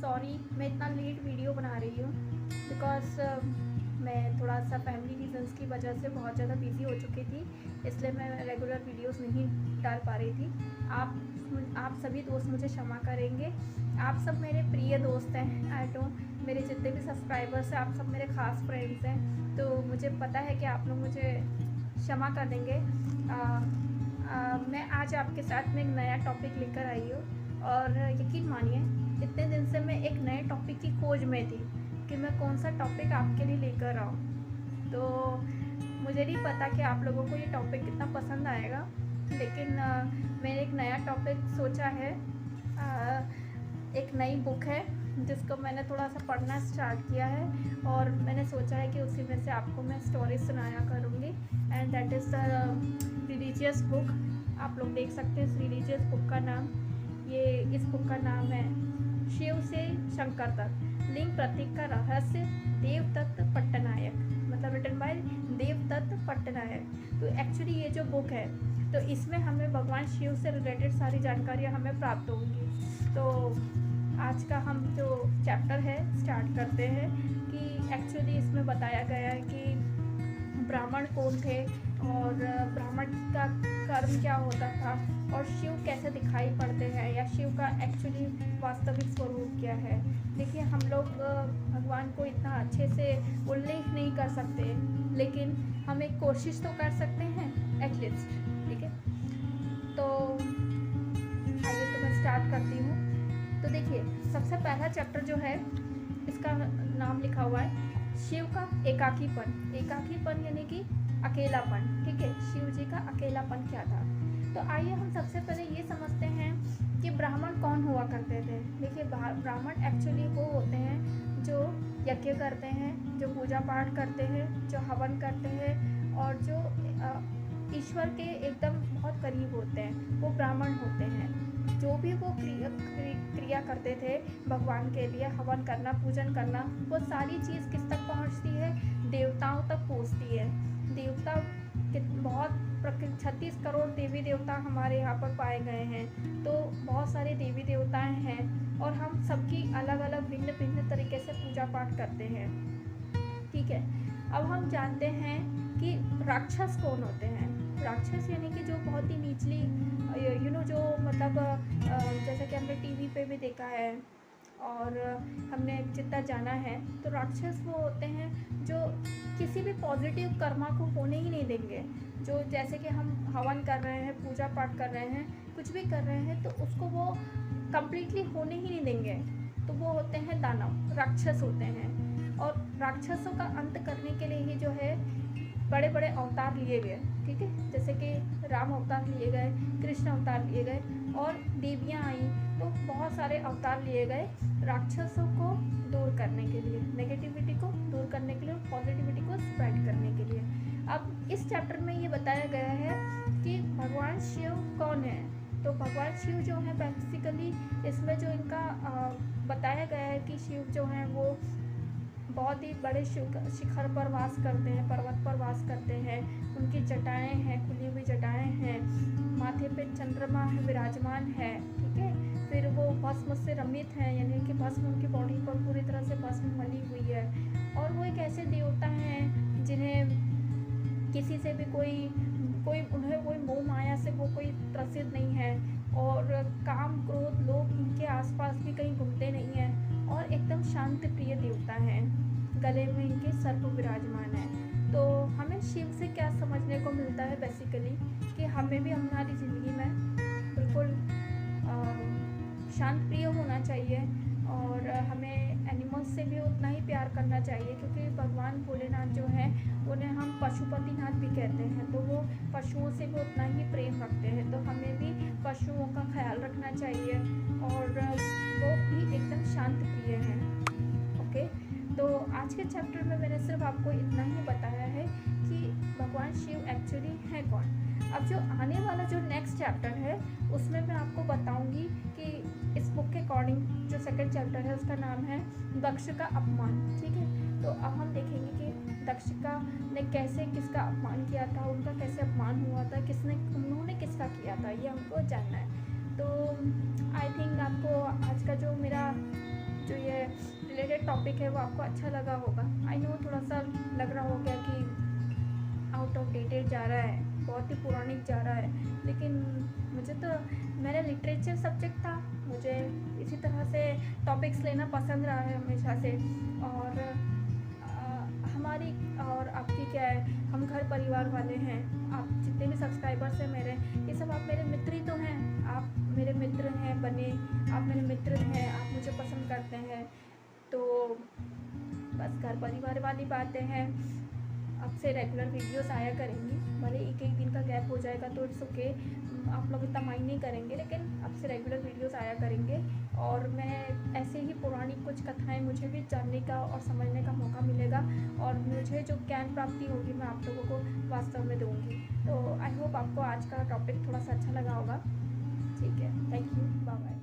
Sorry मैं इतना late video बना रही हूँ बिकॉज़ मैं थोड़ा सा फैमिली रीजंस की वजह से बहुत ज़्यादा बिज़ी हो चुकी थी, इसलिए मैं रेगुलर वीडियोस नहीं डाल पा रही थी। आप सभी दोस्त मुझे क्षमा करेंगे। आप सब मेरे प्रिय दोस्त हैं। आई नो मेरे जितने भी सब्सक्राइबर्स हैं आप सब मेरे ख़ास फ्रेंड्स हैं, तो मुझे पता है कि आप लोग मुझे क्षमा कर देंगे। मैं आज आपके साथ में एक नया टॉपिक लेकर आई हूँ और यकीन मानिए इतने दिन से मैं एक नए टॉपिक की खोज में थी कि मैं कौन सा टॉपिक आपके लिए लेकर आऊँ। तो मुझे नहीं पता कि आप लोगों को ये टॉपिक कितना पसंद आएगा, लेकिन मैंने एक नया टॉपिक सोचा है। एक नई बुक है जिसको मैंने थोड़ा सा पढ़ना स्टार्ट किया है और मैंने सोचा है कि उसी में से आपको मैं स्टोरी सुनाया करूँगी, and that is the religious book. आप लोग देख सकते हैं इस रिलीजियस बुक का नाम, इस बुक का नाम है शिव से शंकर तक, लिंग प्रतीक का रहस्य, देवदत्त पट्टनायक, मतलब रिटन बाय देवदत्त पट्टनायक। तो एक्चुअली ये जो बुक है तो इसमें हमें भगवान शिव से रिलेटेड सारी जानकारियाँ हमें प्राप्त होंगी। तो आज का हम जो चैप्टर है स्टार्ट करते हैं कि एक्चुअली इसमें बताया गया है कि ब्राह्मण कौन थे और ब्राह्मण का कर्म क्या होता था और शिव कैसे दिखाई पड़ते हैं या शिव का एक्चुअली वास्तविक स्वरूप क्या है। देखिए हम लोग भगवान को इतना अच्छे से उल्लेख नहीं कर सकते, लेकिन हम एक कोशिश तो कर सकते हैं एटलीस्ट। ठीक है, तो आइए तो मैं स्टार्ट करती हूँ। तो देखिए सबसे पहला चैप्टर जो है इसका नाम लिखा हुआ है शिव का एकाकीपन। एकाकीपन यानी कि अकेलापन। ठीक है, शिव जी का अकेलापन क्या था। तो आइए हम सबसे पहले ये समझते हैं कि ब्राह्मण कौन हुआ करते थे। देखिए ब्राह्मण एक्चुअली वो होते हैं जो यज्ञ करते हैं, जो पूजा पाठ करते हैं, जो हवन करते हैं और जो ईश्वर के एकदम बहुत करीब होते हैं, वो ब्राह्मण होते हैं। जो भी वो क्रिया करते थे भगवान के लिए, हवन करना, पूजन करना, वो सारी चीज़ किस तक पहुंचती है? देवताओं तक पहुंचती है। देवता बहुत 36 करोड़ देवी देवता हमारे यहाँ पर पाए गए हैं, तो बहुत सारे देवी देवताएं हैं और हम सबकी अलग अलग भिन्न भिन्न तरीके से पूजा पाठ करते हैं। ठीक है, अब हम जानते हैं कि राक्षस कौन होते हैं। राक्षस यानी कि जो बहुत ही निचली जो मतलब जैसे कि हमने टीवी पे भी देखा है और हमने जितना जाना है, तो राक्षस वो होते हैं जो किसी भी पॉजिटिव कर्मा को होने ही नहीं देंगे। जो जैसे कि हम हवन कर रहे हैं, पूजा पाठ कर रहे हैं, कुछ भी कर रहे हैं, तो उसको वो कम्प्लीटली होने ही नहीं देंगे। तो वो होते हैं दानव, राक्षस होते हैं। और राक्षसों का अंत करने के लिए ही जो है बड़े बड़े अवतार लिए गए। ठीक है, जैसे कि राम अवतार लिए गए, कृष्ण अवतार लिए गए और देवियाँ आई, तो बहुत सारे अवतार लिए गए राक्षसों को दूर करने के लिए, नेगेटिविटी को दूर करने के लिए, पॉजिटिविटी को स्प्रेड करने के लिए। अब इस चैप्टर में ये बताया गया है कि भगवान शिव कौन है। तो भगवान शिव जो है बेसिकली इसमें जो इनका बताया गया है कि शिव जो हैं वो बहुत ही बड़े शिखर पर वास करते हैं, पर्वत पर वास करते हैं। उनकी जटाएं हैं, खुली हुई जटाएं हैं, माथे पे चंद्रमा है, विराजमान है। ठीक है, फिर वो भस्म से रमित हैं, यानी कि भस्म उनकी बॉडी पर पूरी तरह से भस्म मली हुई है। और वो एक ऐसे देवता हैं जिन्हें किसी से भी उन्हें कोई मोह माया से वो कोई त्रसित नहीं है और काम क्रोध लोग इनके आसपास भी कहीं घूमते नहीं हैं और एकदम शांत प्रिय देवता हैं। गले में इनके सर्प विराजमान है। तो हमें शिव से क्या समझने को मिलता है बेसिकली कि हमें भी हमारी ज़िंदगी में बिल्कुल शांत प्रिय होना चाहिए और हमें एनिमल्स से भी उतना ही प्यार करना चाहिए, क्योंकि भगवान भोलेनाथ जो है उन्हें हम पशुपतिनाथ भी कहते हैं, तो वो पशुओं से भी उतना ही प्रेम रखते हैं। तो हमें भी पशुओं का ख्याल रखना चाहिए और वो भी एकदम शांत प्रिय हैं। ओके, तो आज के चैप्टर में मैंने सिर्फ आपको इतना ही बताया है कि भगवान शिव एक्चुअली है कौन। अब जो आने वाला जो नेक्स्ट चैप्टर है उसमें मैं आपको बताऊंगी कि इस बुक के अकॉर्डिंग जो सेकंड चैप्टर है उसका नाम है दक्ष का अपमान। ठीक है, तो अब हम देखेंगे कि दक्षिका ने कैसे किसका अपमान किया था, उनका कैसे अपमान हुआ था, उन्होंने किसका किया था, ये हमको जानना है। तो आई थिंक आपको आज का जो मेरा जो टॉपिक है वो आपको अच्छा लगा होगा। आई नो थोड़ा सा लग रहा हो गया कि आउट ऑफ डेटेड जा रहा है, बहुत ही पौराणिक जा रहा है, लेकिन मुझे तो मेरा लिटरेचर सब्जेक्ट था, मुझे इसी तरह से टॉपिक्स लेना पसंद रहा है हमेशा से। और हमारी और आपकी क्या है, हम घर परिवार वाले हैं, आप जितने भी सब्सक्राइबर्स हैं मेरे, ये सब आप मेरे मित्र ही तो हैं, आप मेरे मित्र हैं बने, आप मेरे मित्र हैं, आप मुझे पसंद करते हैं। तो बस घर परिवार वाली बातें हैं। अब से रेगुलर वीडियोस आया करेंगी, भले एक एक दिन का गैप हो जाएगा तो इट्स ओके, आप लोग इतना माइंड नहीं करेंगे, लेकिन अब से रेगुलर वीडियोस आया करेंगे। और मैं ऐसे ही पौराणिक कुछ कथाएं मुझे भी जानने का और समझने का मौका मिलेगा, और मुझे जो ज्ञान प्राप्ति होगी मैं आप लोगों को वास्तव में दूँगी। तो आई होप आपको आज का टॉपिक थोड़ा सा अच्छा लगा होगा। ठीक है, थैंक यू, बाय बाय।